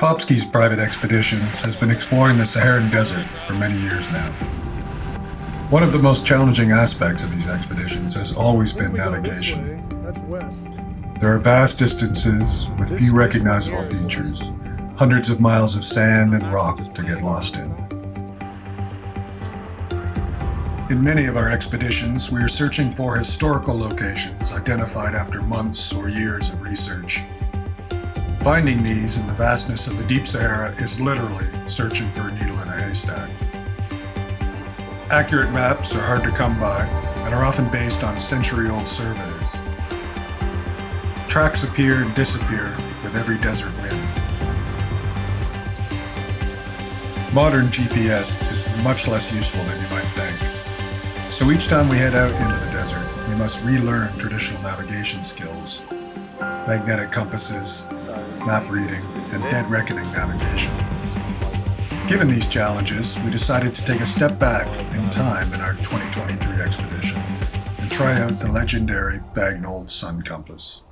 popski'sprivateexpeditions has been exploring the Sahara Desert for many years now. One of the most challenging aspects of these expeditions has always been navigation. There are vast distances with few recognizable features, hundreds of miles of sand and rock to get lost in. In many of our expeditions, we are searching for historical locations identified after months or years of research. Finding these in the vastness of the deep Sahara is literally searching for a needle in a haystack. Accurate maps are hard to come by and are often based on century-old surveys. Tracks appear and disappear with every desert wind. Modern GPS is much less useful than you might think. So each time we head out into the desert, we must relearn traditional navigation skills, magnetic compasses, map reading, and dead reckoning navigation. Given these challenges, we decided to take a step back in time in our 2023 expedition and try out the legendary Bagnold sun compass.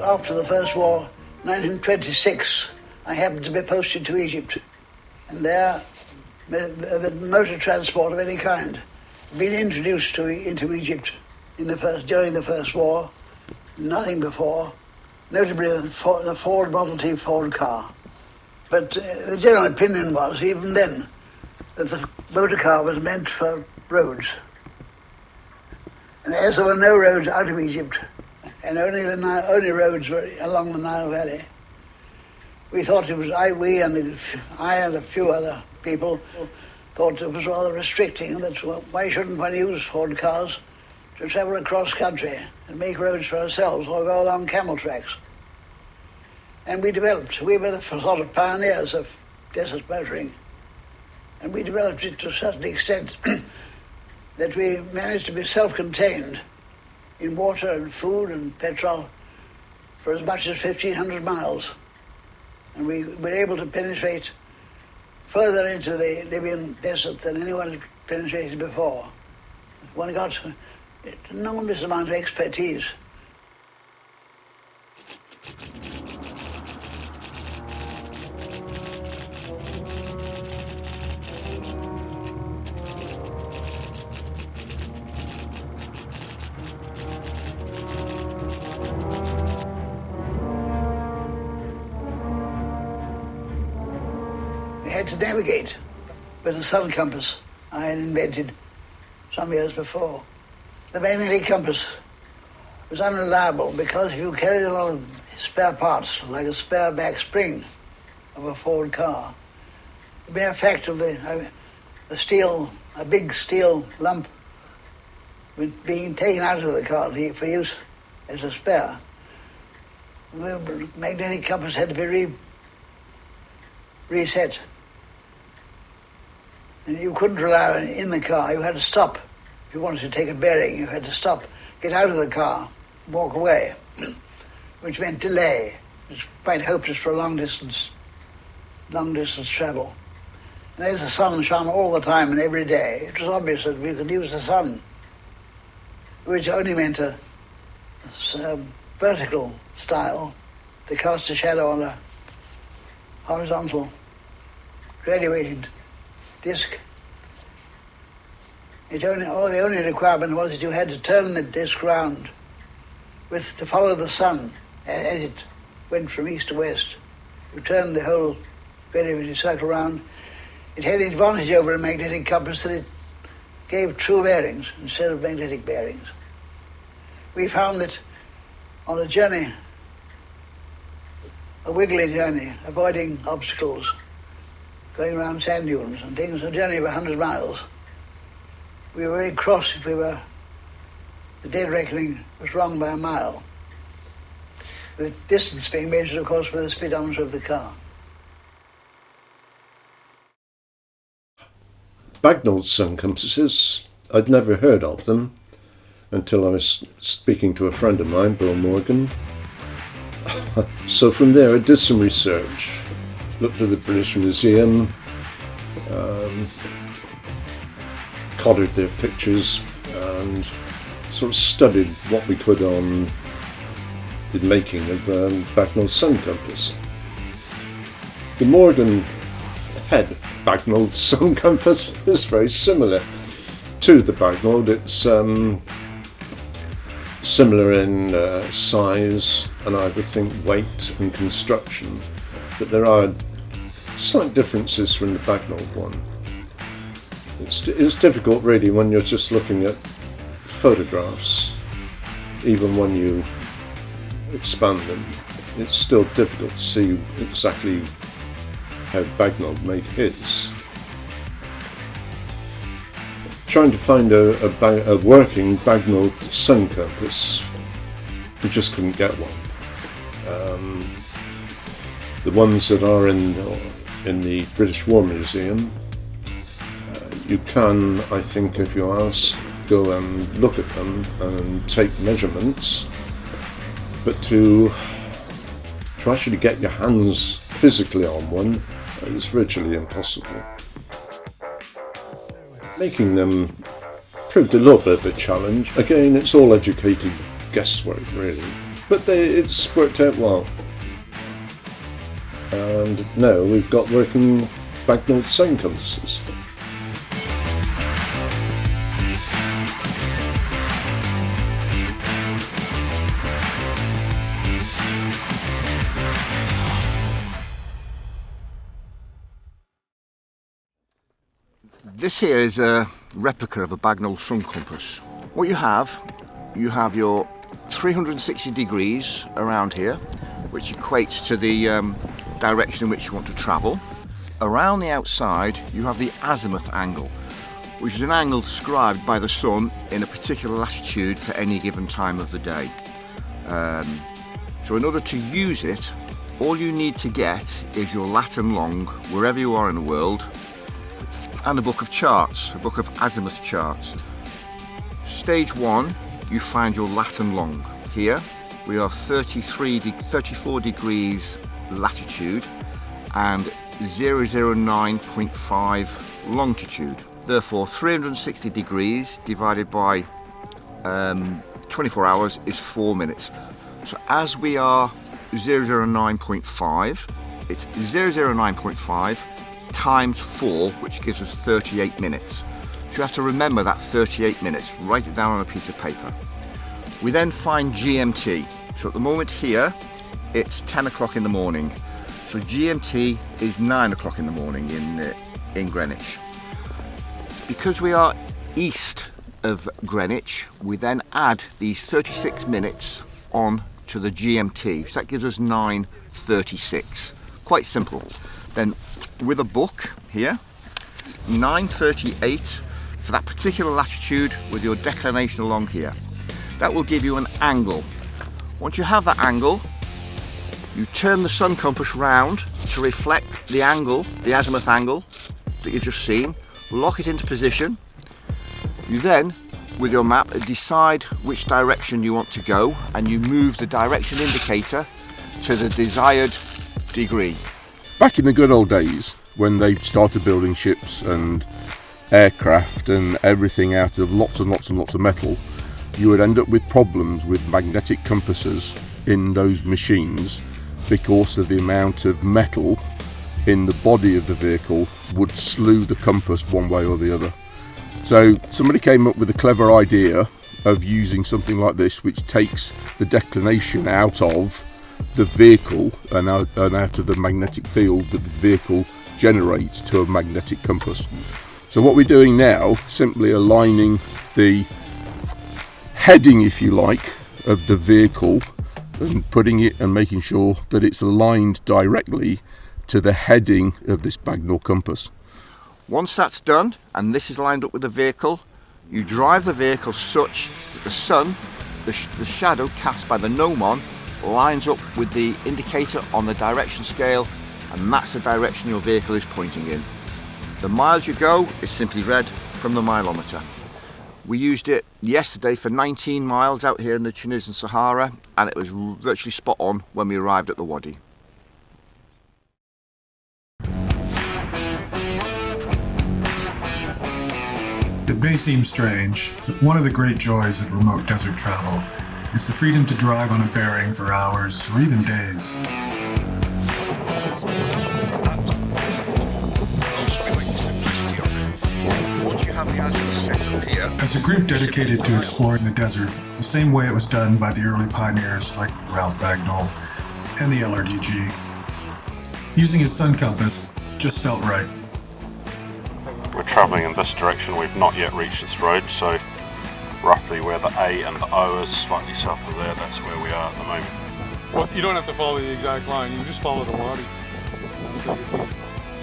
After the First War, 1926, I happened to be posted to Egypt, and there the motor transport of any kind had been introduced into Egypt during the First War, nothing before, notably the Ford Model T Ford car. But the general opinion was, even then, that the motor car was meant for roads. And as there were no roads out of Egypt, and only roads were along the Nile Valley, we thought it was, I and a few other people thought it was rather restricting, and that's why shouldn't one use Ford cars to travel across country and make roads for ourselves or go along camel tracks. And we were the sort of pioneers of desert motoring, and we developed it to a certain extent that we managed to be self-contained in water and food and petrol for as much as 1,500 miles. And we were able to penetrate further into the Libyan desert than anyone had penetrated before. One got an enormous amount of expertise. We had to navigate with a sun compass I had invented some years before. The magnetic compass was unreliable because if you carried a lot of spare parts, like a spare back spring of a Ford car, the mere fact of a big steel lump being taken out of the car for use as a spare, the magnetic compass had to be reset. And you couldn't rely in the car. You had to stop. If you wanted to take a bearing, you had to stop, get out of the car, walk away, which meant delay. It was quite hopeless for long distance travel. And as the sun shone all the time and every day, it was obvious that we could use the sun, which only meant a vertical style to cast a shadow on a horizontal graduated disc. The only requirement was that you had to turn the disc round to follow the sun as it went from east to west. You turned the whole graduated circle round. It had the advantage over a magnetic compass that gave true bearings instead of magnetic bearings. We found that on a journey, a wiggly journey, avoiding obstacles, going around sand dunes and things, a journey of 100 miles, we were very cross if the dead reckoning was wrong by a mile. The distance being measured, of course, by the speedometer of the car. Bagnold sun compasses, I'd never heard of them until I was speaking to a friend of mine, Bill Morgan. So from there I did some research, looked at the British Museum, collared their pictures and sort of studied what we could on the making of Bagnold sun compass. The Morgan head Bagnold sun compass is very similar to the Bagnold. It's similar in size and I would think weight and construction, but there are slight differences from the Bagnold one. It's difficult really when you're just looking at photographs, even when you expand them, it's still difficult to see exactly how Bagnold made his. Trying to find a working Bagnold sun compass, we just couldn't get one. The ones that are in the British War Museum, you can, I think, if you ask, go and look at them and take measurements, but to actually get your hands physically on one is virtually impossible. Making them proved a little bit of a challenge. Again, it's all educated guesswork really, but it's worked out well. And now we've got working Bagnold sun compasses. This here is a replica of a Bagnold sun compass. What you have your 360 degrees around here, which equates to the direction in which you want to travel. Around the outside you have the azimuth angle, which is an angle described by the sun in a particular latitude for any given time of the day. So in order to use it, all you need to get is your lat and long, wherever you are in the world, and a book of charts, a book of azimuth charts. Stage 1, you find your lat and long. Here we are 34 degrees latitude and 009.5 longitude. Therefore 360 degrees divided by 24 hours is 4 minutes. So as we are 009.5, it's 009.5 times 4, which gives us 38 minutes. So you have to remember that 38 minutes, write it down on a piece of paper. We then find GMT. So at the moment here, it's 10 o'clock in the morning. So GMT is 9 o'clock in the morning in Greenwich. Because we are east of Greenwich, we then add these 36 minutes on to the GMT. So that gives us 9:36. Quite simple. Then with a book here, 9:38 for that particular latitude with your declination along here. That will give you an angle. Once you have that angle, you turn the sun compass round to reflect the angle, the azimuth angle that you've just seen, lock it into position. You then, with your map, decide which direction you want to go and you move the direction indicator to the desired degree. Back in the good old days, when they started building ships and aircraft and everything out of lots and lots and lots of metal, you would end up with problems with magnetic compasses in those machines because of the amount of metal in the body of the vehicle would slew the compass one way or the other. So somebody came up with a clever idea of using something like this, which takes the declination out of the vehicle and out of the magnetic field that the vehicle generates to a magnetic compass. So So what we're doing now, simply aligning the heading, if you like, of the vehicle and putting it and making sure that it's aligned directly to the heading of this Bagnold compass. Once that's done and this is lined up with the vehicle, you drive the vehicle such that the sun, the shadow cast by the gnomon, lines up with the indicator on the direction scale, and that's the direction your vehicle is pointing in. The miles you go is simply read from the mileometer. We used it yesterday for 19 miles out here in the Tunisian Sahara, and it was virtually spot on when we arrived at the wadi. It may seem strange, but one of the great joys of remote desert travel is the freedom to drive on a bearing for hours or even days. As a group dedicated to exploring the desert, the same way it was done by the early pioneers like Ralph Bagnold and the LRDG, using his sun compass just felt right. We're travelling in this direction. We've not yet reached this road, so roughly where the A and the O is, slightly south of there, that's where we are at the moment. Well, you don't have to follow the exact line, you can just follow the wadi.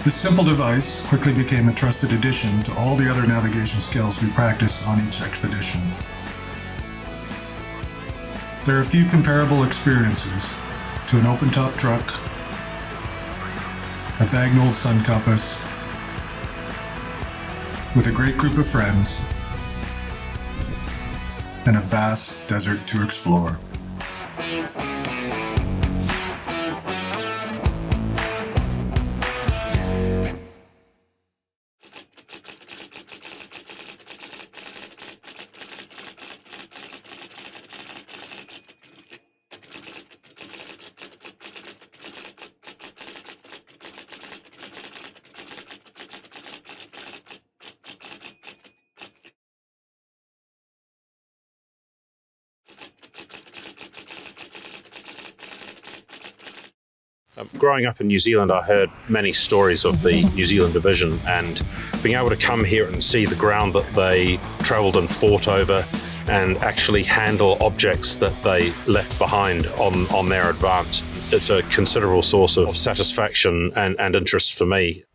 This simple device quickly became a trusted addition to all the other navigation skills we practice on each expedition. There are a few comparable experiences to an open-top truck, a Bagnold sun compass, with a great group of friends, and a vast desert to explore. Growing up in New Zealand, I heard many stories of the New Zealand division, and being able to come here and see the ground that they travelled and fought over and actually handle objects that they left behind on their advance, it's a considerable source of satisfaction and interest for me.